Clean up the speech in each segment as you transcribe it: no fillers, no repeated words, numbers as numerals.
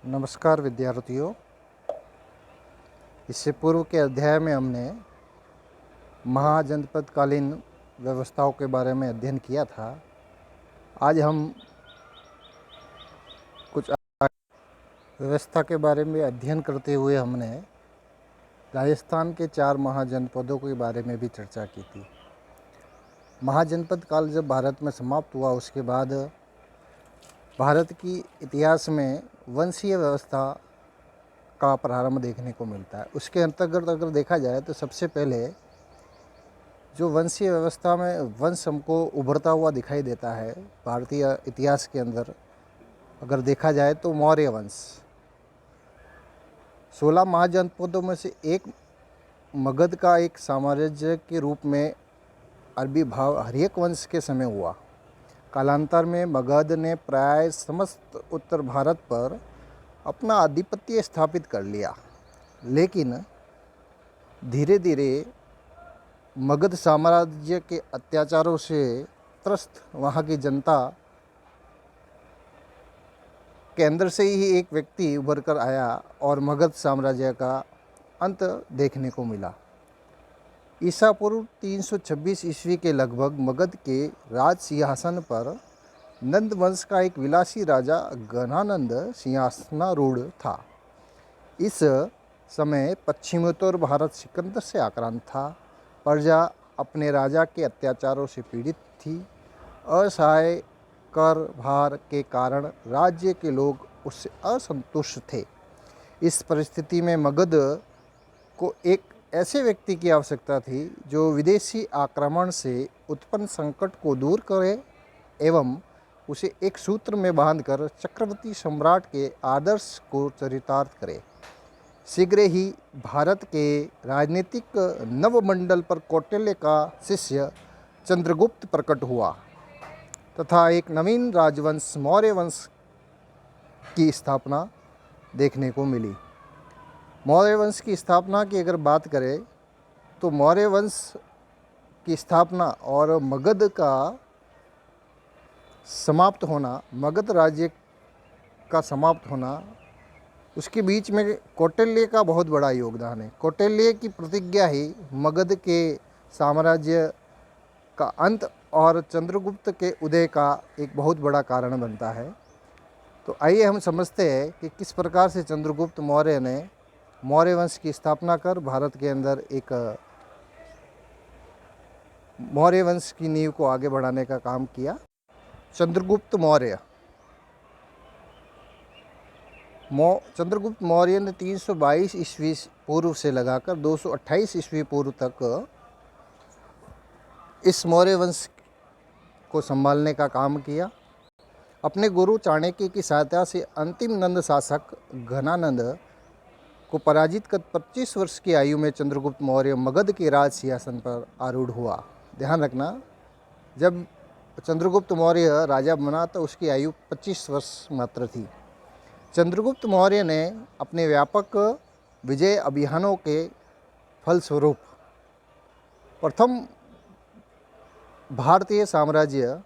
नमस्कार विद्यार्थियों। इससे पूर्व के अध्याय में हमने महाजनपदकालीन व्यवस्थाओं के बारे में अध्ययन किया था। आज हम कुछ व्यवस्था के बारे में अध्ययन करते हुए हमने राजस्थान के 4 महाजनपदों के बारे में भी चर्चा की थी। महाजनपद काल जब भारत में समाप्त हुआ, उसके बाद भारत की इतिहास में वंशीय व्यवस्था का प्रारंभ देखने को मिलता है। उसके अंतर्गत अगर देखा जाए तो सबसे पहले जो वंशीय व्यवस्था में वंश हमको उभरता हुआ दिखाई देता है भारतीय इतिहास के अंदर, अगर देखा जाए तो मौर्य वंश 16 महाजनपदों में से एक मगध का एक साम्राज्य के रूप में अरबी भाव हर्यक वंश के समय हुआ। कालांतर में मगध ने प्राय समस्त उत्तर भारत पर अपना आधिपत्य स्थापित कर लिया, लेकिन धीरे धीरे मगध साम्राज्य के अत्याचारों से त्रस्त वहाँ की जनता के अंदर से ही एक व्यक्ति उभर कर आया और मगध साम्राज्य का अंत देखने को मिला। ईसा पूर्व 326 ईस्वी के लगभग मगध के राज सिंहासन पर नंद वंश का एक विलासी राजा घनानंद सिंहासनारूढ़ था। इस समय पश्चिमोत्तर भारत सिकंदर से आक्रांत था। प्रजा अपने राजा के अत्याचारों से पीड़ित थी। असहाय कर भार के कारण राज्य के लोग उससे असंतुष्ट थे। इस परिस्थिति में मगध को एक ऐसे व्यक्ति की आवश्यकता थी जो विदेशी आक्रमण से उत्पन्न संकट को दूर करे एवं उसे एक सूत्र में बांधकर चक्रवर्ती सम्राट के आदर्श को चरितार्थ करे। शीघ्र ही भारत के राजनीतिक नवमंडल पर कौटिल्य का शिष्य चंद्रगुप्त प्रकट हुआ तथा एक नवीन राजवंश मौर्य वंश की स्थापना देखने को मिली। मौर्य वंश की स्थापना की अगर बात करें तो मौर्य वंश की स्थापना और मगध का समाप्त होना, मगध राज्य का समाप्त होना, उसके बीच में कौटिल्य का बहुत बड़ा योगदान है। कौटिल्य की प्रतिज्ञा ही मगध के साम्राज्य का अंत और चंद्रगुप्त के उदय का एक बहुत बड़ा कारण बनता है। तो आइए हम समझते हैं कि किस प्रकार से चंद्रगुप्त मौर्य ने मौर्य वंश की स्थापना कर भारत के अंदर एक मौर्य वंश की नींव को आगे बढ़ाने का काम किया। चंद्रगुप्त मौर्य ने 322 ईस्वी पूर्व से लगाकर 228 ईस्वी पूर्व तक इस मौर्य वंश को संभालने का काम किया। अपने गुरु चाणक्य की सहायता से अंतिम नंद शासक घनानंद को पराजित कर 25 वर्ष की आयु में चंद्रगुप्त मौर्य मगध के राज सिंहासन पर आरूढ़ हुआ। ध्यान रखना, जब चंद्रगुप्त मौर्य राजा बना तो उसकी आयु 25 वर्ष मात्र थी। चंद्रगुप्त मौर्य ने अपने व्यापक विजय अभियानों के फलस्वरूप प्रथम भारतीय साम्राज्य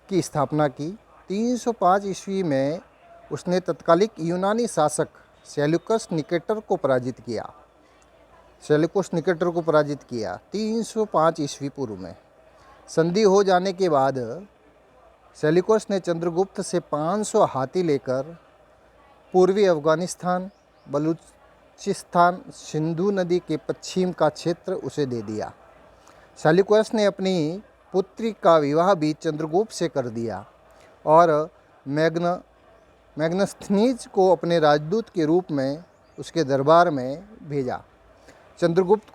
की स्थापना की। 305 ईस्वी में उसने तत्कालिक यूनानी शासक सेल्यूकस निकेटर को पराजित किया। 305 ईस्वी पूर्व में संधि हो जाने के बाद सेल्यूकस ने चंद्रगुप्त से 500 हाथी लेकर पूर्वी अफगानिस्तान, बलूचिस्तान, सिंधु नदी के पश्चिम का क्षेत्र उसे दे दिया। सेल्यूकस ने अपनी पुत्री का विवाह भी चंद्रगुप्त से कर दिया और मैग्नस्थनीज को अपने राजदूत के रूप में उसके दरबार में भेजा। चंद्रगुप्त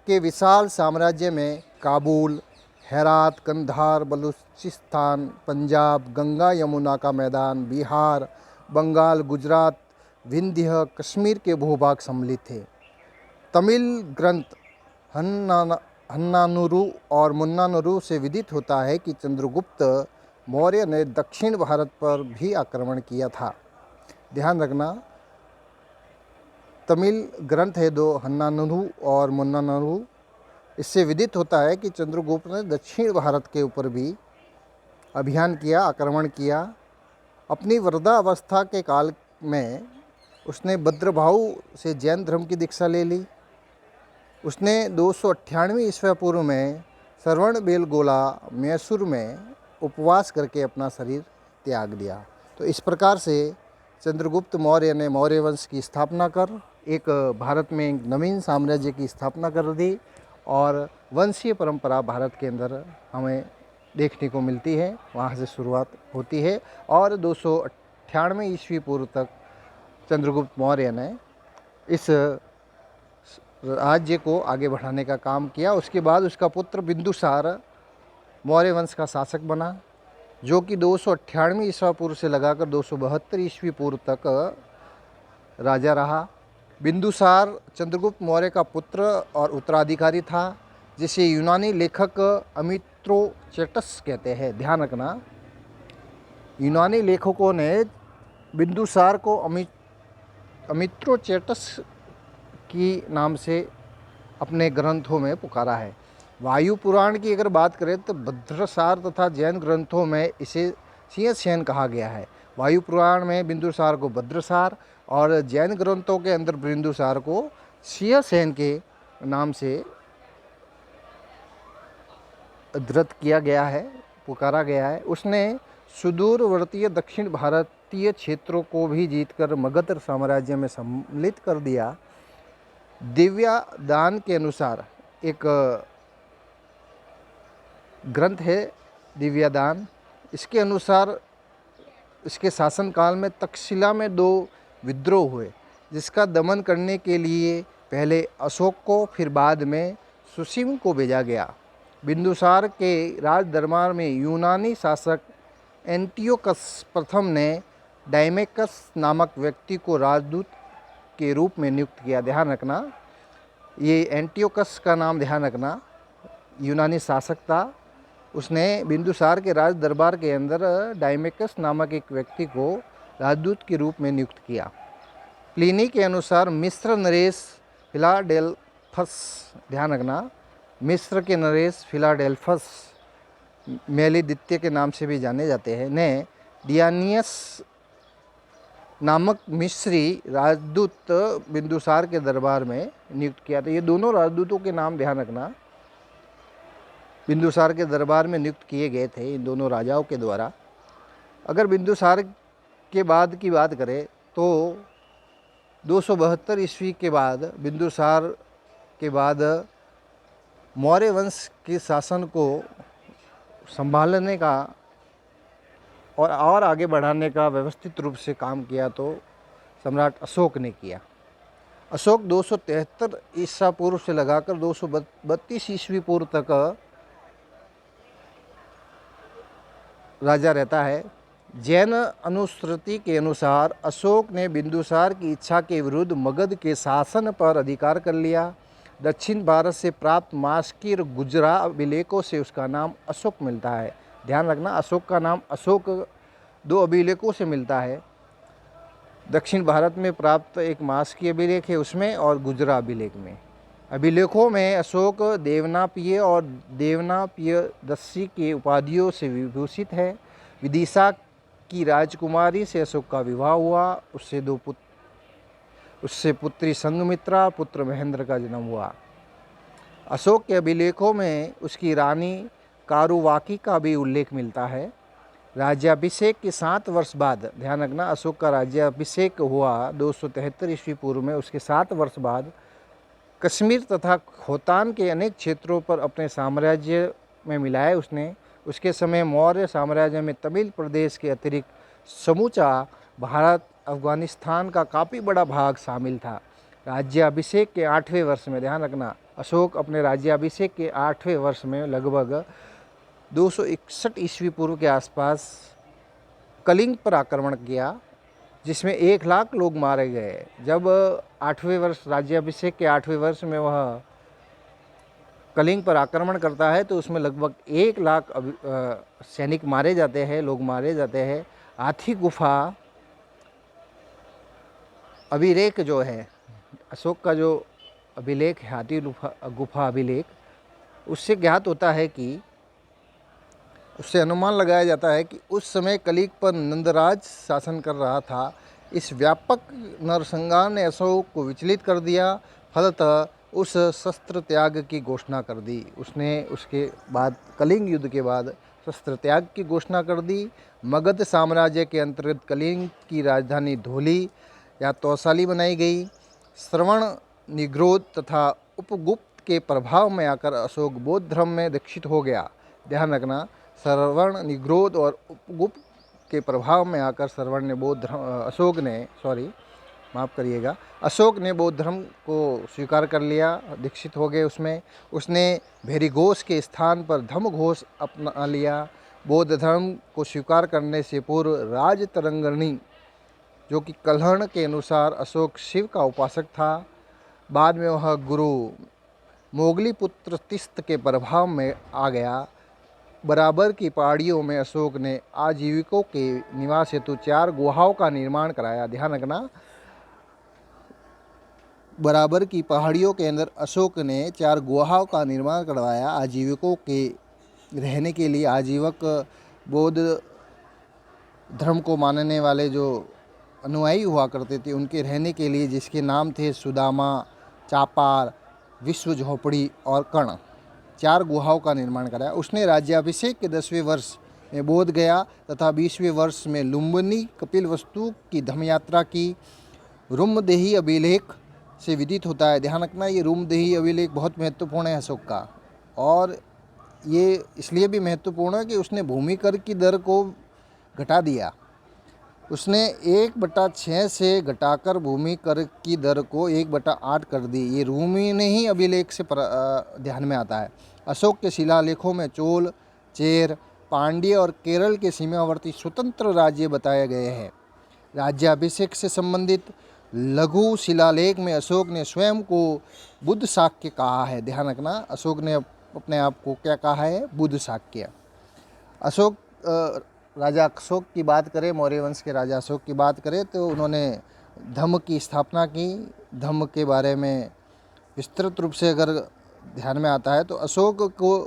के विशाल साम्राज्य में काबुल, हेरात, कंधार, बलूचिस्तान, पंजाब, गंगा यमुना का मैदान, बिहार, बंगाल, गुजरात, विंध्य, कश्मीर के भूभाग सम्मिलित थे। तमिल ग्रंथ हन्नानुरु और मुन्नानुरु से विदित होता है कि चंद्रगुप्त मौर्य ने दक्षिण भारत पर भी आक्रमण किया था। ध्यान रखना, तमिल ग्रंथ है 2, हन्नानुरु और मुन्नानुरु। इससे विदित होता है कि चंद्रगुप्त ने दक्षिण भारत के ऊपर भी अभियान किया, आक्रमण किया। अपनी वृद्धावस्था के काल में उसने भद्रभाऊ से जैन धर्म की दीक्षा ले ली। उसने 298 ईस्वी पूर्व में श्रवणबेलगोला मैसूर में उपवास करके अपना शरीर त्याग दिया। तो इस प्रकार से चंद्रगुप्त मौर्य ने मौर्य वंश की स्थापना कर एक भारत में एक नवीन साम्राज्य की स्थापना कर दी और वंशीय परंपरा भारत के अंदर हमें देखने को मिलती है। वहाँ से शुरुआत होती है और 298 ईस्वी पूर्व तक चंद्रगुप्त मौर्य ने इस राज्य को आगे बढ़ाने का काम किया। उसके बाद उसका पुत्र बिंदुसार मौर्य वंश का शासक बना, जो कि 298 ईस्वी पूर्व से लगाकर 272 ईस्वी पूर्व तक राजा रहा। बिंदुसार चंद्रगुप्त मौर्य का पुत्र और उत्तराधिकारी था, जिसे यूनानी लेखक अमित्रोचेटस कहते हैं। ध्यान रखना, यूनानी लेखकों ने बिंदुसार को अमित्रोचेटस की नाम से अपने ग्रंथों में पुकारा है। वायु पुराण की अगर बात करें तो भद्रसार तथा जैन ग्रंथों में इसे सिंहसेन कहा गया है। वायु पुराण में बिंदुसार को भद्रसार और जैन ग्रंथों के अंदर बिंदुसार को सिंहसेन के नाम से धृत किया गया है, पुकारा गया है। उसने सुदूरवर्तीय दक्षिण भारतीय क्षेत्रों को भी जीतकर मगध साम्राज्य में सम्मिलित कर दिया। दिव्यादान के अनुसार एक ग्रंथ है दिव्यादान, इसके अनुसार इसके शासनकाल में तक्षशिला में 2 विद्रोह हुए, जिसका दमन करने के लिए पहले अशोक को फिर बाद में सुसीम को भेजा गया। बिंदुसार के राज दरबार में यूनानी शासक एंटियोकस प्रथम ने डायमेकस नामक व्यक्ति को राजदूत के रूप में नियुक्त किया। ध्यान रखना, ये एंटियोकस का नाम ध्यान रखना, यूनानी शासक था। उसने बिंदुसार के राज दरबार के अंदर डायमेकस नामक एक व्यक्ति को राजदूत के रूप में नियुक्त किया। प्लिनी के अनुसार मिस्र नरेश फिलाडेल्फस, ध्यान रखना, मिस्र के नरेश फिलाडेल्फस मेलिदित्य के नाम से भी जाने जाते हैं, ने डियानियस नामक मिस्री राजदूत बिंदुसार के दरबार में नियुक्त किया था। ये दोनों राजदूतों के नाम ध्यान रखना, बिंदुसार के दरबार में नियुक्त किए गए थे इन दोनों राजाओं के द्वारा। अगर बिंदुसार के बाद की बात करें तो 272 ईस्वी के बाद बिंदुसार के बाद मौर्य वंश के शासन को संभालने का और आगे बढ़ाने का व्यवस्थित रूप से काम किया तो सम्राट अशोक ने किया। अशोक 273 ईसा पूर्व से लगाकर 232 ईस्वी पूर्व तक राजा रहता है। जैन अनुश्रुति के अनुसार अशोक ने बिंदुसार की इच्छा के विरुद्ध मगध के शासन पर अधिकार कर लिया। दक्षिण भारत से प्राप्त मास्की और गुजरा अभिलेखों से उसका नाम अशोक मिलता है। ध्यान रखना, अशोक का नाम अशोक 2 अभिलेखों से मिलता है। दक्षिण भारत में प्राप्त एक मास्की अभिलेख है उसमें, और गुजरा अभिलेख में। अभिलेखों में अशोक देवनापिय और देवनापियदस्सी के उपाधियों से विभूषित है। विदिशा की राजकुमारी से अशोक का विवाह हुआ। उससे पुत्री संघमित्रा, पुत्र महेंद्र का जन्म हुआ। अशोक के अभिलेखों में उसकी रानी कारुवाकी का भी उल्लेख मिलता है। राज्याभिषेक के 7 वर्ष बाद, ध्यान रखना, अशोक का राज्याभिषेक हुआ 273 ईस्वी पूर्व में। उसके 7 वर्ष बाद कश्मीर तथा खोतान के अनेक क्षेत्रों पर अपने साम्राज्य में मिलाए उसने। उसके समय मौर्य साम्राज्य में तमिल प्रदेश के अतिरिक्त समूचा भारत, अफगानिस्तान का काफ़ी बड़ा भाग शामिल था। राज्याभिषेक के 8वें वर्ष में, ध्यान रखना, अशोक अपने राज्याभिषेक के 8वें वर्ष में लगभग 261 ईस्वी पूर्व के आसपास कलिंग पर आक्रमण किया, जिसमें 1 लाख लोग मारे गए। जब 8वें वर्ष, राज्याभिषेक के 8वें वर्ष में वह कलिंग पर आक्रमण करता है तो उसमें लगभग 1 लाख सैनिक मारे जाते हैं, लोग मारे जाते हैं। हाथी गुफा अभिलेख जो है, अशोक का जो अभिलेख है, हाथी गुफा अभिलेख, उससे ज्ञात होता है कि, उससे अनुमान लगाया जाता है कि उस समय कलिंग पर नंदराज शासन कर रहा था। इस व्यापक नरसंहार ने अशोक को विचलित कर दिया। फलतः उस शस्त्र त्याग की घोषणा कर दी। उसने उसके बाद कलिंग युद्ध के बाद शस्त्र त्याग की घोषणा कर दी। मगध साम्राज्य के अंतर्गत कलिंग की राजधानी धौली या तौसाली बनाई गई। श्रवण, निग्रोध तथा उपगुप्त के प्रभाव में आकर अशोक बौद्ध धर्म में दीक्षित हो गया। ध्यान रखना, श्रवण, निग्रोध और उपगुप्त के प्रभाव में आकर श्रवण ने बौद्ध धर्म अशोक ने बौद्ध धर्म को स्वीकार कर लिया, दीक्षित हो गए उसमें। उसने भेरी घोष के स्थान पर धम्म घोष अपना लिया। बौद्ध धर्म को स्वीकार करने से पूर्व राजतरंगिणी, जो कि कल्हण के अनुसार अशोक शिव का उपासक था, बाद में वह गुरु मोगलीपुत्र तिस्त के प्रभाव में आ गया। बराबर की पहाड़ियों में अशोक ने आजीविकों के निवास हेतु 4 गुहाओं का निर्माण कराया। ध्यान रखना, बराबर की पहाड़ियों के अंदर अशोक ने 4 गुहाओं का निर्माण करवाया आजीविकों के रहने के लिए। आजीवक बौद्ध धर्म को मानने वाले जो अनुयायी हुआ करते थे उनके रहने के लिए, जिसके नाम थे सुदामा, चापार, विश्व झोपड़ी और कर्ण। 4 गुहाओं का निर्माण कराया। उसने राज्याभिषेक के 10वें वर्ष में बोध गया तथा 20वें वर्ष में लुम्बिनी कपिलवस्तु की धम्म यात्रा की। रुमदेही अभिलेख से विदित होता है। ध्यान रखना, ये रुमदेही अभिलेख बहुत महत्वपूर्ण है अशोक का, और ये इसलिए भी महत्वपूर्ण है कि उसने भूमि कर की दर को घटा दिया। उसने 1/6 से घटाकर भूमि कर की दर को 1/8 कर दी। ये रुमदेही अभिलेख से ध्यान में आता है। अशोक के शिलालेखों में चोल, चेर, पांड्य और केरल के सीमावर्ती स्वतंत्र राज्य बताए गए हैं। राज्याभिषेक से संबंधित लघु शिलालेख में अशोक ने स्वयं को बुद्ध शाक्य कहा है। ध्यान रखना, अशोक ने अपने आप को क्या कहा है? बुद्ध शाक्य। अशोक राजा अशोक की बात करें, मौर्य वंश के राजा अशोक की बात करें तो उन्होंने धम्म की स्थापना की। धम्म के बारे में विस्तृत रूप से अगर ध्यान में आता है तो अशोक को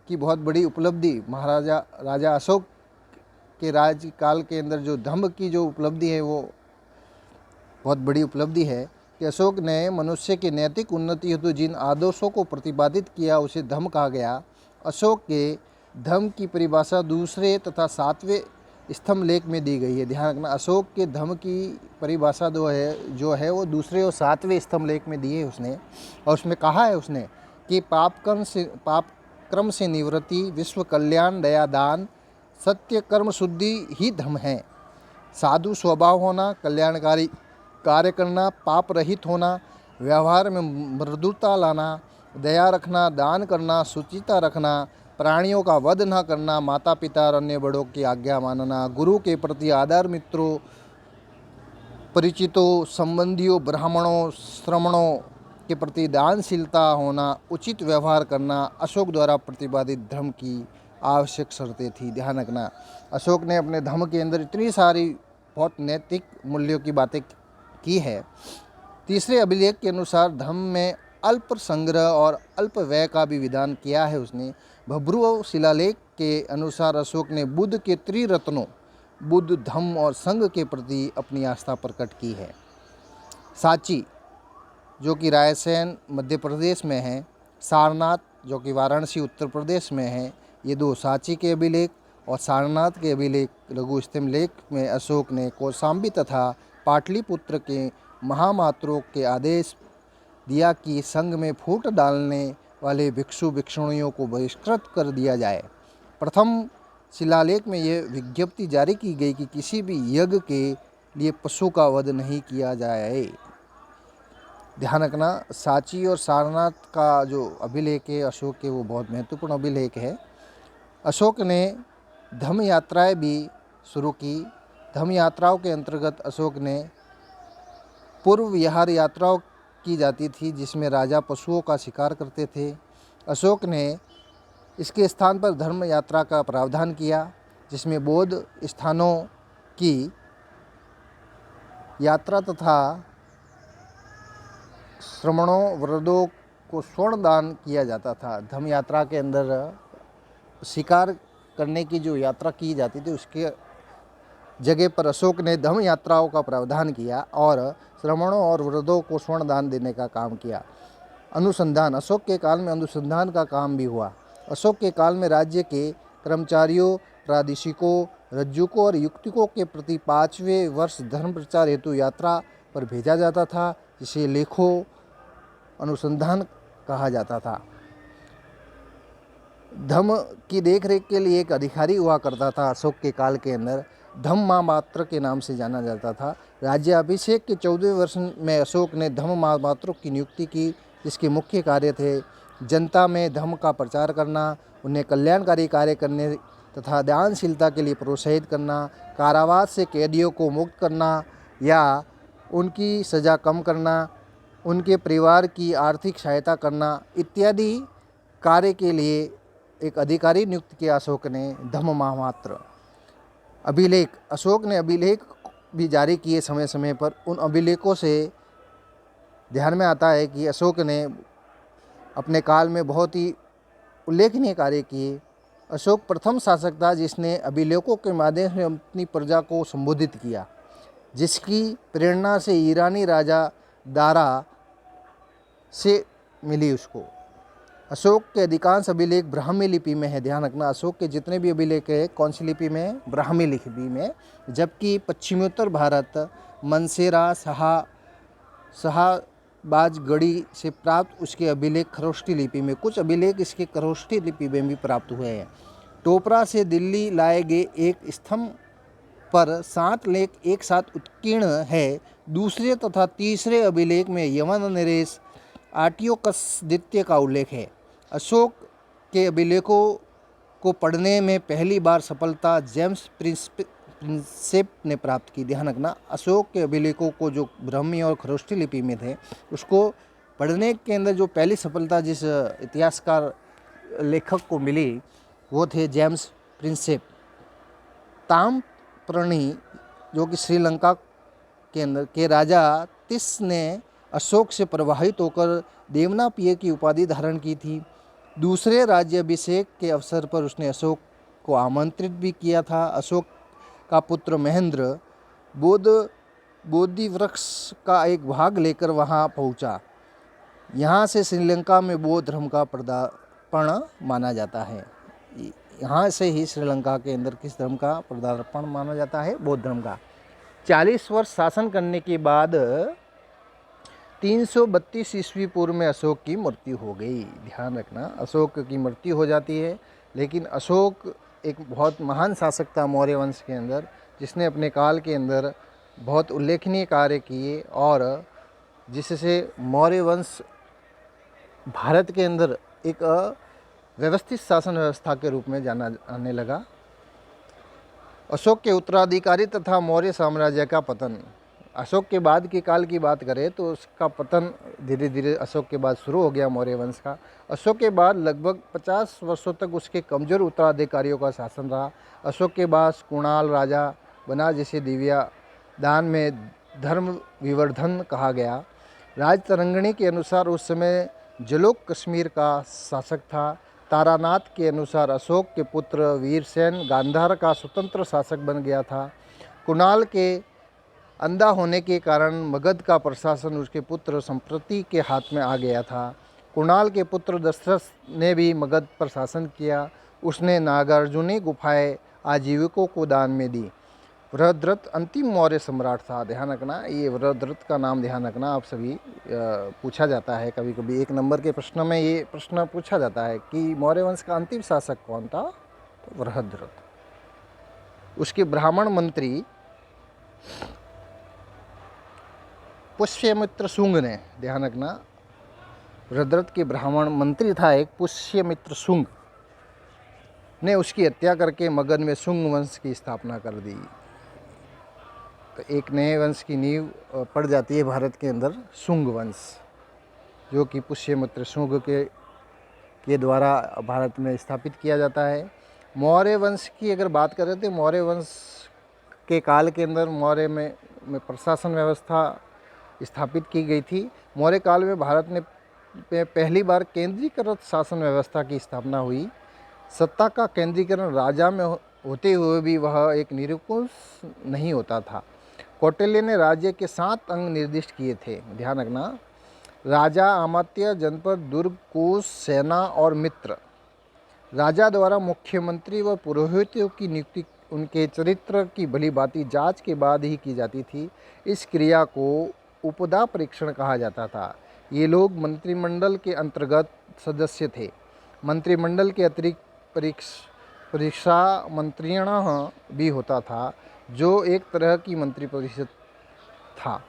की बहुत बड़ी उपलब्धि, राजा अशोक के राज्यकाल के अंदर जो धम्म की जो उपलब्धि है वो बहुत बड़ी उपलब्धि है कि अशोक ने मनुष्य की नैतिक उन्नति हेतु जिन आदर्शों को प्रतिपादित किया उसे धम्म कहा गया। अशोक के धम्म की परिभाषा दूसरे तथा 7वें स्तंभ लेख में दी गई है। ध्यान रखना, अशोक के धम्म की परिभाषा जो है वो दूसरे और 7वें स्तंभ लेख में दी है उसने, और उसमें कहा है उसने कि पाप क्रम से निवृत्ति, विश्व कल्याण, दया, दान, सत्य, कर्म शुद्धि ही धम्म है। साधु स्वभाव होना, कल्याणकारी कार्य करना, पाप रहित होना, व्यवहार में मृदुता लाना, दया रखना, दान करना, शुचिता रखना, प्राणियों का वध न करना, माता पिता और अन्य बड़ों की आज्ञा मानना, गुरु के प्रति आदर, मित्रों, परिचितों, संबंधियों, ब्राह्मणों, श्रमणों के प्रति दानशीलता होना, उचित व्यवहार करना अशोक द्वारा प्रतिपादित धर्म की आवश्यक शर्तें थी। ध्यान रखना, अशोक ने अपने धर्म के अंदर इतनी सारी बहुत नैतिक मूल्यों की बातें की है। तीसरे अभिलेख के अनुसार धर्म में अल्प संग्रह और अल्प व्यय का भी विधान किया है उसने। भब्रुव शिलालेख के अनुसार अशोक ने बुद्ध के त्रिरत्नों बुद्ध, धम्म और संघ के प्रति अपनी आस्था प्रकट की है। सांची, जो कि रायसेन मध्य प्रदेश में है, सारनाथ, जो कि वाराणसी उत्तर प्रदेश में है, ये 2 सांची के अभिलेख और सारनाथ के अभिलेख लघु स्तंभ लेख में अशोक ने कौशाम्बी तथा पाटलिपुत्र के महामात्रों के आदेश दिया कि संघ में फूट डालने वाले भिक्षु भिक्षुणियों को बहिष्कृत कर दिया जाए। प्रथम शिलालेख में यह विज्ञप्ति जारी की गई कि किसी भी यज्ञ के लिए पशु का वध नहीं किया जाए। ध्यान रखना, सांची और सारनाथ का जो अभिलेख है अशोक के, वो बहुत महत्वपूर्ण अभिलेख है। अशोक ने धम्म यात्राएं भी शुरू की। धम्म यात्राओं के अंतर्गत अशोक ने पूर्व विहार यात्राओं की जाती थी जिसमें राजा पशुओं का शिकार करते थे। अशोक ने इसके स्थान पर धर्म यात्रा का प्रावधान किया जिसमें बौद्ध स्थानों की यात्रा तथा श्रमणों वृद्धों को स्वर्ण दान किया जाता था। धम्म यात्रा के अंदर शिकार करने की जो यात्रा की जाती थी उसके जगह पर अशोक ने धम्म यात्राओं का प्रावधान किया और श्रमणों और वृद्धों को स्वर्ण दान देने का काम किया। अनुसंधान, अशोक के काल में अनुसंधान का काम भी हुआ। अशोक के काल में राज्य के कर्मचारियों, प्रादेशिकों, रज्जुकों और युक्तिकों के प्रति 5वें वर्ष धर्म प्रचार हेतु यात्रा पर भेजा जाता था, जिसे लेखों अनुसंधान कहा जाता था। धम्म की देखरेख के लिए एक अधिकारी हुआ करता था। अशोक के काल के अंदर धम्म महापात्र के नाम से जाना जाता था। राज्याभिषेक के 14वें वर्ष में अशोक ने धम्म महापात्रों की नियुक्ति की, जिसके मुख्य कार्य थे जनता में धम्म का प्रचार करना, उन्हें कल्याणकारी कार्य करने तथा दानशीलता के लिए प्रोत्साहित करना, कारावास से कैदियों को मुक्त करना या उनकी सज़ा कम करना, उनके परिवार की आर्थिक सहायता करना इत्यादि कार्य के लिए एक अधिकारी नियुक्त किया अशोक ने धम्म महापात्र। अभिलेख, अशोक ने अभिलेख भी जारी किए समय समय पर। उन अभिलेखों से ध्यान में आता है कि अशोक ने अपने काल में बहुत ही उल्लेखनीय कार्य किए। अशोक प्रथम शासक था जिसने अभिलेखों के माध्यम से अपनी प्रजा को संबोधित किया, जिसकी प्रेरणा से ईरानी राजा दारा से मिली उसको। अशोक के अधिकांश अभिलेख ब्राह्मी लिपि में है। ध्यान रखना, अशोक के जितने भी अभिलेख है कौन सी लिपि में? ब्राह्मी लिपि में। जबकि पश्चिमोत्तर भारत मनसेरा, शाहबाजगढ़ी से प्राप्त उसके अभिलेख खरोष्ठी लिपि में। कुछ अभिलेख इसके खरोष्ठी लिपि में भी प्राप्त हुए हैं। टोपरा से दिल्ली लाए गए एक स्तंभ पर 7 लेख एक साथ उत्कीर्ण है। दूसरे तथा तीसरे अभिलेख में यवन नरेश आर्टियोकस द्वितीय का उल्लेख है। अशोक के अभिलेखों को पढ़ने में पहली बार सफलता जेम्स प्रिंसेप ने प्राप्त की। ध्यान रखना, अशोक के अभिलेखों को जो ब्राह्मी और खरोष्ठी लिपि में थे उसको पढ़ने के अंदर जो पहली सफलता जिस इतिहासकार लेखक को मिली वो थे जेम्स प्रिंसेप। ताम्रपर्णी जो कि श्रीलंका के अंदर के राजा तिस ने अशोक से प्रभावित होकर देवनापिय की उपाधि धारण की थी। दूसरे राज्याभिषेक के अवसर पर उसने अशोक को आमंत्रित भी किया था। अशोक का पुत्र महेंद्र बोधि वृक्ष का एक भाग लेकर वहां पहुंचा। यहाँ से श्रीलंका में बौद्ध धर्म का पदार्पण माना जाता है। यहाँ से ही श्रीलंका के अंदर किस धर्म का पदार्पण माना जाता है? बौद्ध धर्म का। 40 वर्ष शासन करने के बाद 332 ईस्वी पूर्व में अशोक की मृत्यु हो गई। ध्यान रखना, अशोक की मृत्यु हो जाती है, लेकिन अशोक एक बहुत महान शासक था मौर्य वंश के अंदर, जिसने अपने काल के अंदर बहुत उल्लेखनीय कार्य किए और जिससे मौर्य वंश भारत के अंदर एक व्यवस्थित शासन व्यवस्था के रूप में जाना जाने लगा। अशोक के उत्तराधिकारी तथा मौर्य साम्राज्य का पतन। अशोक के बाद के काल की बात करें तो उसका पतन धीरे धीरे अशोक के बाद शुरू हो गया मौर्य वंश का। अशोक के बाद लगभग 50 वर्षों तक उसके कमज़ोर उत्तराधिकारियों का शासन रहा। अशोक के बाद कुणाल राजा बना, जिसे दिव्या दान में धर्म विवर्धन कहा गया। राजतरंगिणी के अनुसार उस समय जलोक कश्मीर का शासक था। तारानाथ के अनुसार अशोक के पुत्र वीरसेन गांधार का स्वतंत्र शासक बन गया था। कुणाल के अंधा होने के कारण मगध का प्रशासन उसके पुत्र संप्रति के हाथ में आ गया था। कुणाल के पुत्र दशरथ ने भी मगध पर शासन किया। उसने नागार्जुनी गुफाएं आजीविकों को दान में दी। वृहद्रथ अंतिम मौर्य सम्राट था। ध्यान रखना, ये वृहद्रथ का नाम ध्यान रखना आप सभी, पूछा जाता है कभी कभी 1 नंबर के प्रश्न में ये प्रश्न पूछा जाता है कि मौर्य वंश का अंतिम शासक कौन था? तो वृहद्रथ। उसके ब्राह्मण मंत्री पुष्यमित्र शुंग ने, ध्यान रखना, वृहद्रथ के ब्राह्मण मंत्री था एक पुष्यमित्र शुंग ने उसकी हत्या करके मगध में शुंग वंश की स्थापना कर दी। तो एक नए वंश की नींव पड़ जाती है भारत के अंदर, शुंग वंश, जो कि पुष्यमित्र शुंग के द्वारा भारत में स्थापित किया जाता है। मौर्य वंश की अगर बात करें तो मौर्य वंश के काल के अंदर मौर्य में प्रशासन व्यवस्था स्थापित की गई थी। मौर्य काल में भारत में पहली बार केंद्रीकृत शासन व्यवस्था की स्थापना हुई। सत्ता का केंद्रीकरण राजा में होते हुए भी वह एक निरंकुश नहीं होता था। कौटिल्य ने राज्य के 7 अंग निर्दिष्ट किए थे, ध्यान रखना। राजा, अमात्य, जनपद, दुर्ग, कोष, सेना और मित्र। राजा द्वारा मुख्यमंत्री व पुरोहितों की नियुक्ति उनके चरित्र की भली भांति जांच के बाद ही की जाती थी। इस क्रिया को उपदा परीक्षण कहा जाता था। ये लोग मंत्रिमंडल के अंतर्गत सदस्य थे। मंत्रिमंडल के अतिरिक्त परीक्षा मंत्रिण भी होता था, जो एक तरह की मंत्रिपरिषद था।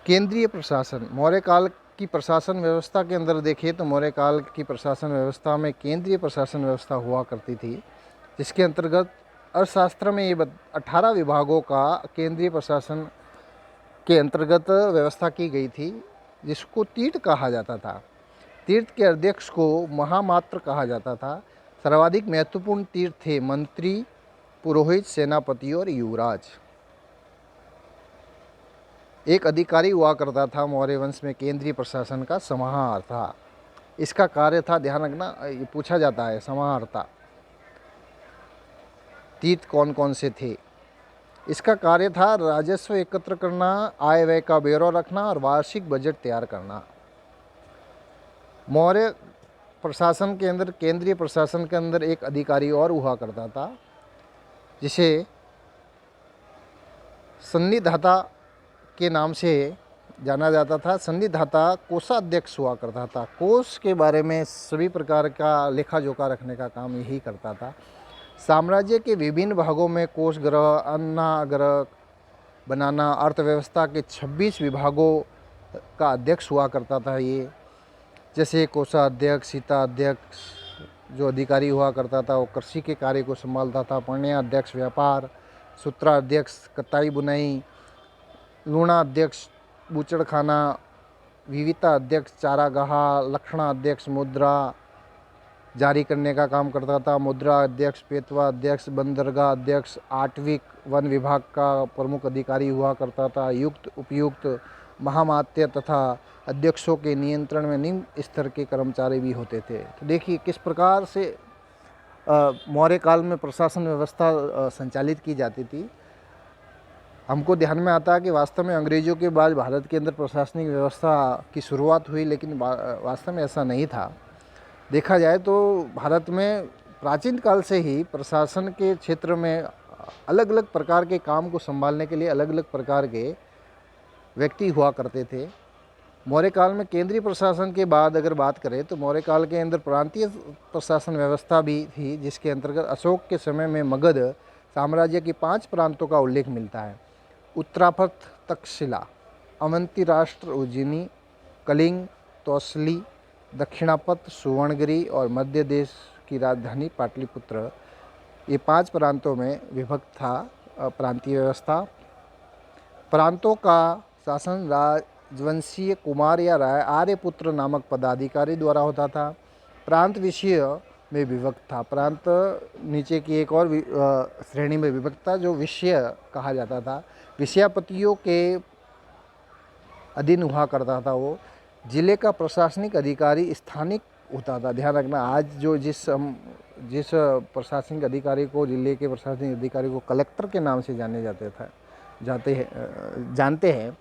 केंद्रीय प्रशासन। मौर्य काल की प्रशासन व्यवस्था के अंदर देखें तो मौर्य काल की प्रशासन व्यवस्था में केंद्रीय प्रशासन व्यवस्था हुआ करती थी, जिसके अंतर्गत अर्थशास्त्र में ये 18 विभागों का केंद्रीय प्रशासन के अंतर्गत व्यवस्था की गई थी, जिसको तीर्थ कहा जाता था। तीर्थ के अध्यक्ष को महामात्र कहा जाता था। सर्वाधिक महत्वपूर्ण तीर्थ थे मंत्री, पुरोहित, सेनापति और युवराज। एक अधिकारी हुआ करता था मौर्य वंश में केंद्रीय प्रशासन का, समाहर्ता। इसका कार्य था, ध्यान रखना, ये पूछा जाता है, समाहर्ता। तीर्थ कौन कौन से थे? इसका कार्य था राजस्व एकत्र करना, आय व्यय का ब्यौरा रखना और वार्षिक बजट तैयार करना। मौर्य प्रशासन के अंदर, केंद्रीय प्रशासन के अंदर एक अधिकारी और हुआ करता था, जिसे सन्निधाता के नाम से जाना जाता था। सन्निधाता कोषाध्यक्ष हुआ करता था। कोष के बारे में सभी प्रकार का लेखा जोखा रखने का काम यही करता था। साम्राज्य के विभिन्न भागों में कोष गृह, अन्नागृह बनाना, अर्थव्यवस्था के 26 विभागों का अध्यक्ष हुआ करता था ये। जैसे कोषाध्यक्ष, सीताध्यक्ष जो अधिकारी हुआ करता था वो कृषि के कार्य को संभालता था। पण्याध्यक्ष व्यापार, सूत्राध्यक्ष कताई बुनाई, लूणाध्यक्ष बूचड़खाना, विविता अध्यक्ष चारागाह, लक्षणाध्यक्ष मुद्रा जारी करने का काम करता था। मुद्रा अध्यक्ष, पेतवा अध्यक्ष, बंदरगाह अध्यक्ष, आठविक वन विभाग का प्रमुख अधिकारी हुआ करता था। युक्त, उपयुक्त, महामात्य तथा अध्यक्षों के नियंत्रण में निम्न स्तर के कर्मचारी भी होते थे। तो देखिए किस प्रकार से मौर्य काल में प्रशासन व्यवस्था संचालित की जाती थी। हमको ध्यान में आता है कि वास्तव में अंग्रेज़ों के बाद भारत के अंदर प्रशासनिक व्यवस्था की शुरुआत हुई, लेकिन वास्तव में ऐसा नहीं था। देखा जाए तो भारत में प्राचीन काल से ही प्रशासन के क्षेत्र में अलग अलग प्रकार के काम को संभालने के लिए अलग अलग प्रकार के व्यक्ति हुआ करते थे। मौर्य काल में केंद्रीय प्रशासन के बाद अगर बात करें तो मौर्य काल के अंदर प्रांतीय प्रशासन व्यवस्था भी थी, जिसके अंतर्गत अशोक के समय में मगध साम्राज्य की 5 प्रांतों का उल्लेख मिलता है। उत्तरापथ तक्षशिला, अवंती राष्ट्र उज्जैनी, कलिंग, तौसली, दक्षिणापथ सुवर्णगिरी और मध्य देश की राजधानी पाटलिपुत्र, ये 5 प्रांतों में विभक्त था प्रांतीय व्यवस्था। प्रांतों का शासन राजवंशीय कुमार या आर्यपुत्र नामक पदाधिकारी द्वारा होता था। प्रांत विषय में विभक्त था। प्रांत नीचे की एक और श्रेणी में विभक्त था जो विषय कहा जाता था। विषयापतियों के अधीन हुआ करता था वो। जिले का प्रशासनिक अधिकारी स्थानिक होता था। ध्यान रखना, आज जो जिस प्रशासनिक अधिकारी को, जिले के प्रशासनिक अधिकारी को कलेक्टर के नाम से जानते हैं,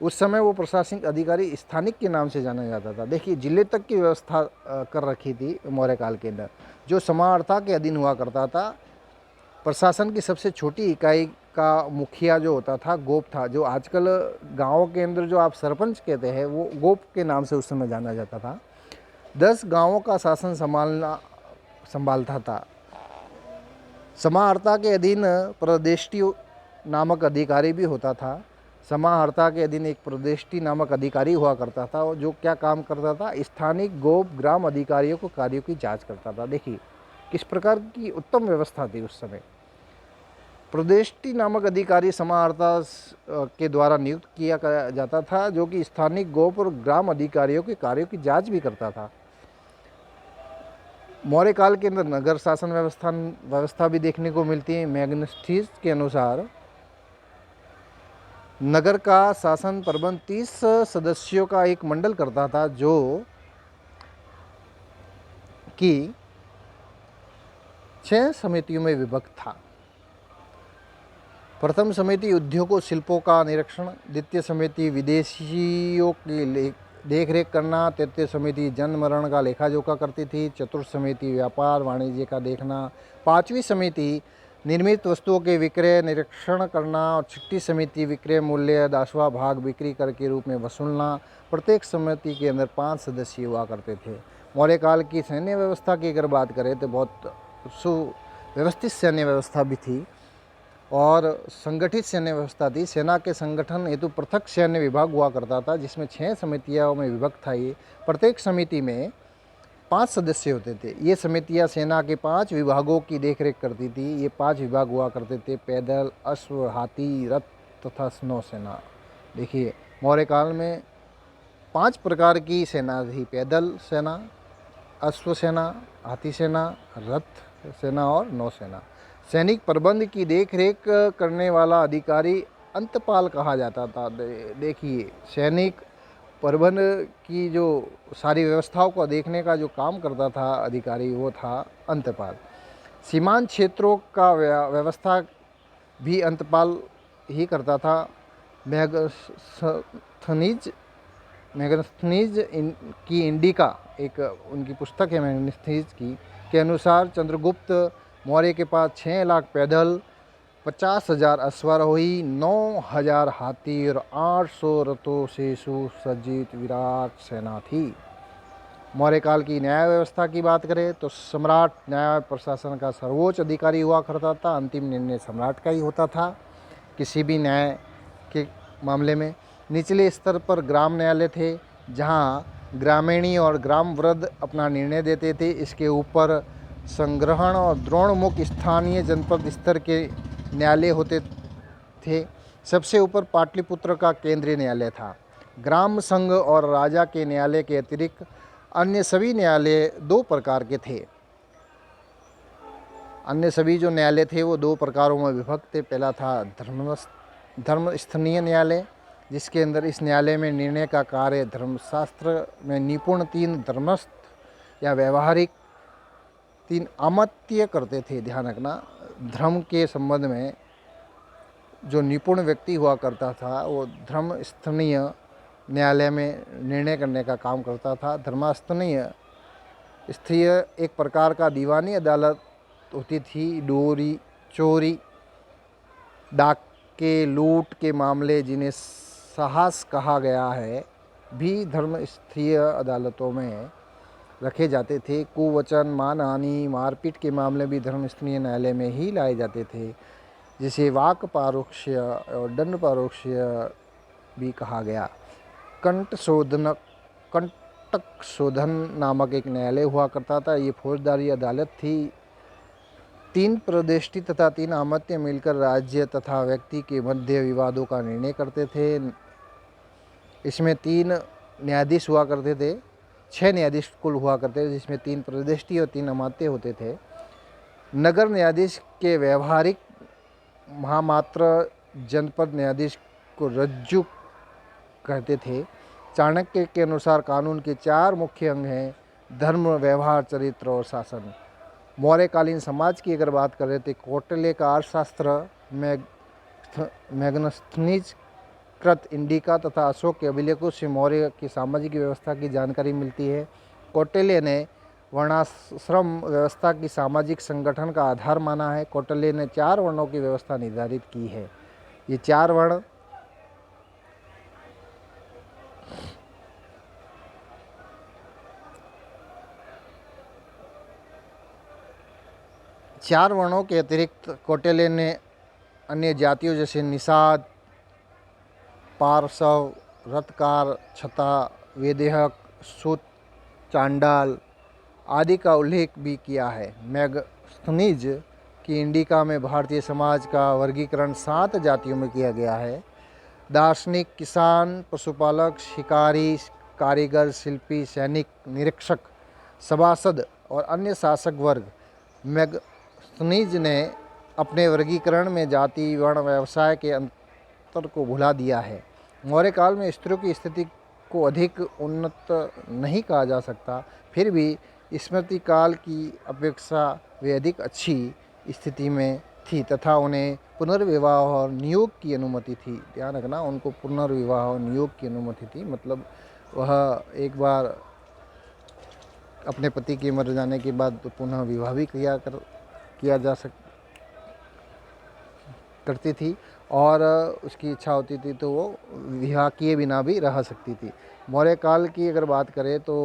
उस समय वो प्रशासनिक अधिकारी स्थानिक के नाम से जाना जाता था। देखिए जिले तक की व्यवस्था कर रखी थी मौर्य काल के अंदर, जो समाहर्ता के अधीन हुआ करता था। प्रशासन की सबसे छोटी इकाई का मुखिया जो होता था गोप था, जो आजकल गाँव के अंदर जो आप सरपंच कहते हैं वो गोप के नाम से उस समय जाना जाता था। 10 गांवों का शासन संभालता था। समाहर्ता के अधीन प्रदेष्टि नामक अधिकारी भी होता था। समाहर्ता के अधीन एक प्रदेष्टि नामक अधिकारी हुआ करता था, जो क्या काम करता था, स्थानिक गोप ग्राम अधिकारियों को कार्यों की जांच करता था। देखिए किस प्रकार की उत्तम व्यवस्था थी उस समय। प्रदेष्टि नामक अधिकारी समाहर्ता के द्वारा नियुक्त किया जाता था, जो कि स्थानिक गोप और ग्राम अधिकारियों के कार्यों की जांच भी करता था। मौर्य काल के अंदर नगर शासन व्यवस्था भी देखने को मिलती है। मैग्नेस्टीस के अनुसार नगर का शासन प्रबंध 30 सदस्यों का एक मंडल करता था, जो कि 6 समितियों में विभक्त था। प्रथम समिति उद्योगों शिल्पों का निरीक्षण, द्वितीय समिति विदेशियों की देख रेख करना, तृतीय समिति जन्म मरण का लेखा जोखा करती थी, चतुर्थ समिति व्यापार वाणिज्य का देखना, पांचवी समिति निर्मित वस्तुओं के विक्रय निरीक्षण करना और छठी समिति विक्रय मूल्य 10वां भाग बिक्री कर के रूप में वसूलना। प्रत्येक समिति के अंदर 5 सदस्य हुआ करते थे। मौर्य काल की सैन्य व्यवस्था की अगर बात करें तो बहुत सुव्यवस्थित सैन्य व्यवस्था भी थी और संगठित सैन्य व्यवस्था थी। सेना के संगठन हेतु पृथक सैन्य विभाग हुआ करता था जिसमें 6 समितियों में विभक्त था। ये प्रत्येक समिति में 5 सदस्य होते थे। ये समितियां सेना के 5 विभागों की देखरेख करती थी। ये 5 विभाग हुआ करते थे: पैदल, अश्व, हाथी, रथ तथा नौसेना। देखिए, मौर्य काल में 5 प्रकार की सेना थी: पैदल सेना, अश्व सेना, हाथी सेना, रथ सेना और नौसेना। सैनिक प्रबंध की देखरेख करने वाला अधिकारी अंतपाल कहा जाता था। देखिए, सैनिक प्रबंध की जो सारी व्यवस्थाओं को देखने का जो काम करता था अधिकारी, वो था अंतपाल। सीमांत क्षेत्रों का व्यवस्था भी अंतपाल ही करता था। मैगस्थनीज की इंडिका, एक उनकी पुस्तक है मैगस्थनीज की, के अनुसार चंद्रगुप्त मौर्य के पास 6 लाख पैदल, 50,000 अश्वारोही, 9,000 हाथी और 800 रथों से सुसज्जित विराट सेना थी। मौर्य काल की न्याय व्यवस्था की बात करें तो सम्राट न्याय प्रशासन का सर्वोच्च अधिकारी हुआ करता था। अंतिम निर्णय सम्राट का ही होता था किसी भी न्याय के मामले में। निचले स्तर पर ग्राम न्यायालय थे जहां ग्रामीणी और ग्राम वृद्ध अपना निर्णय देते थे। इसके ऊपर संग्रहण और द्रोणमुख स्थानीय जनपद स्तर के न्यायालय होते थे। सबसे ऊपर पाटलिपुत्र का केंद्रीय न्यायालय था। ग्राम संघ और राजा के न्यायालय के अतिरिक्त अन्य सभी न्यायालय 2 प्रकार के थे। अन्य सभी जो न्यायालय थे वो 2 प्रकारों में विभक्त थे। पहला था धर्मस्थनीय न्यायालय, जिसके अंदर इस न्यायालय में निर्णय का कार्य धर्मशास्त्र में निपुण 3 धर्मस्थ या व्यवहारिक 3 अमात्य करते थे। ध्यान रखना, धर्म के संबंध में जो निपुण व्यक्ति हुआ करता था वो धर्मस्थनीय न्यायालय में निर्णय करने का काम करता था। धर्मस्थनीय स्थीय एक प्रकार का दीवानी अदालत होती थी। चोरी, डाके, लूट के मामले जिन्हें साहस कहा गया है भी धर्मस्थीय अदालतों में रखे जाते थे। कुवचन, मानहानि, मारपीट के मामले भी धर्मस्थनीय न्यायालय में ही लाए जाते थे, जिसे वाक पारोक्ष्य और दंड पारोक्ष्य भी कहा गया। कंटक शोधन नामक एक न्यायालय हुआ करता था। ये फौजदारी अदालत थी। 3 प्रदिष्टि तथा 3 अमात्य मिलकर राज्य तथा व्यक्ति के मध्य विवादों का निर्णय करते थे। इसमें 3 न्यायाधीश हुआ करते थे। 6 न्यायाधीश कुल हुआ करते थे, जिसमें 3 प्रदिष्टि और 3 अमात्य होते थे। नगर न्यायाधीश के व्यवहारिक महामात्र जनपद न्यायाधीश को रज्जु कहते थे। चाणक्य के अनुसार कानून के 4 मुख्य अंग हैं: धर्म, व्यवहार, चरित्र और शासन। मौर्यकालीन समाज की अगर बात करें तो कौटिल्य का अर्थशास्त्र, मैगस्थनीज कृत इंडिका तथा अशोक के अभिलेखों से मौर्य की सामाजिक व्यवस्था की जानकारी मिलती है। कौटिल्य ने वर्णाश्रम व्यवस्था की सामाजिक संगठन का आधार माना है। कौटिल्य ने 4 वर्णों की व्यवस्था निर्धारित की है। ये 4 वर्ण चार वर्णों के अतिरिक्त कौटिल्य ने अन्य जातियों जैसे निषाद, पार्शव, रथकार, छता, वेदेहक, सूत, चांडाल आदि का उल्लेख भी किया है। मैगस्थनीज की इंडिका में भारतीय समाज का वर्गीकरण 7 जातियों में किया गया है: दार्शनिक, किसान, पशुपालक, शिकारी, कारीगर, शिल्पी, सैनिक, निरीक्षक, सभासद और अन्य शासक वर्ग। मैगस्थनीज ने अपने वर्गीकरण में जाति, वर्ण, व्यवसाय के अंतर को भुला दिया है। मौर्य काल में स्त्रियों की स्थिति को अधिक उन्नत नहीं कहा जा सकता, फिर भी स्मृति काल की अपेक्षा वे अधिक अच्छी स्थिति में थी तथा उन्हें पुनर्विवाह और नियोग की अनुमति थी। ध्यान रखना, उनको पुनर्विवाह और नियोग की अनुमति थी, मतलब वह एक बार अपने पति के मर जाने के बाद तो पुनः विवाह भी किया जा करती थी, और उसकी इच्छा होती थी तो वो विवाह किए बिना भी रह सकती थी। मौर्य काल की अगर बात करें तो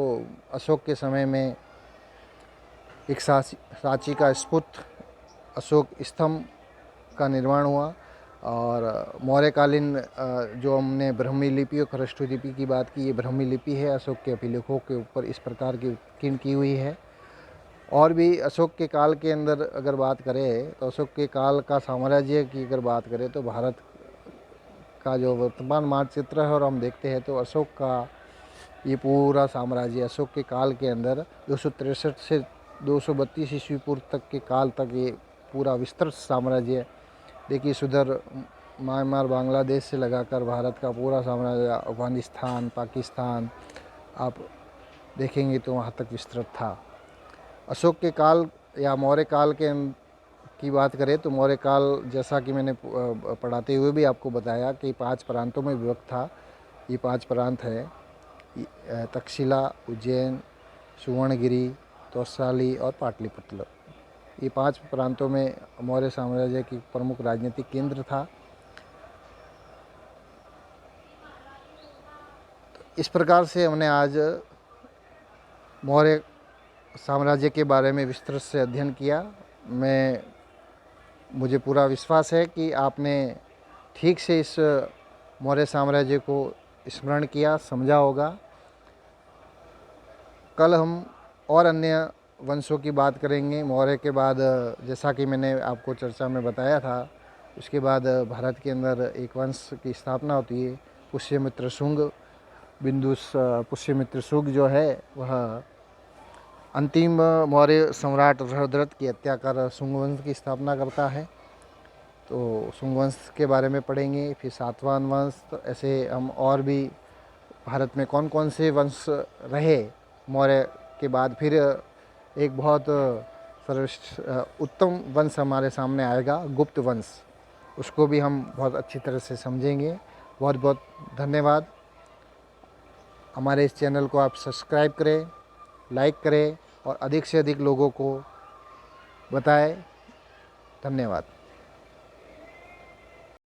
अशोक के समय में एक सांची का स्फुट अशोक स्तंभ का निर्माण हुआ, और मौर्यकालीन जो हमने ब्राह्मी लिपि और खरष्टू लिपि की बात की, ये ब्राह्मी लिपि है, अशोक के अभिलेखों के ऊपर इस प्रकार की उत्कीर्ण की हुई है। और भी अशोक के काल के अंदर अगर बात करें तो अशोक के काल का साम्राज्य की अगर बात करें तो भारत का जो वर्तमान मानचित्र है और हम देखते हैं तो अशोक का ये पूरा साम्राज्य अशोक के काल के अंदर 263 से 232 ईस्वी पूर्व तक के काल तक ये पूरा विस्तृत साम्राज्य, देखिए सुधर म्यांमार बांग्लादेश से लगाकर भारत का पूरा साम्राज्य, अफगानिस्तान, पाकिस्तान, आप देखेंगे तो वहाँ तक विस्तृत था। अशोक के काल या मौर्य काल की बात करें तो मौर्य काल जैसा कि मैंने पढ़ाते हुए भी आपको बताया कि 5 प्रांतों में विभक्त था। ये 5 प्रांत है तक्षशिला, उज्जैन, सुवर्णगिरी, तौशाली और पाटलिपुत्र। ये 5 प्रांतों में मौर्य साम्राज्य की प्रमुख राजनीतिक केंद्र था। इस प्रकार से हमने आज मौर्य साम्राज्य के बारे में विस्तृत से अध्ययन किया। मुझे पूरा विश्वास है कि आपने ठीक से इस मौर्य साम्राज्य को स्मरण किया, समझा होगा। कल हम और अन्य वंशों की बात करेंगे। मौर्य के बाद जैसा कि मैंने आपको चर्चा में बताया था, उसके बाद भारत के अंदर एक वंश की स्थापना होती है, पुष्यमित्र शुंग। पुष्यमित्र शुंग जो है वह अंतिम मौर्य सम्राट बृहद्रथ की हत्या कर शुंग वंश की स्थापना करता है। तो शुंग वंश के बारे में पढ़ेंगे। फिर सातवाहन वंश, तो ऐसे हम और भी भारत में कौन कौन से वंश रहे मौर्य के बाद। फिर एक बहुत सर्वश्रेष्ठ उत्तम वंश हमारे सामने आएगा, गुप्त वंश, उसको भी हम बहुत अच्छी तरह से समझेंगे। बहुत बहुत धन्यवाद। हमारे इस चैनल को आप सब्सक्राइब करें, लाइक करें और अधिक से अधिक लोगों को बताएं। धन्यवाद।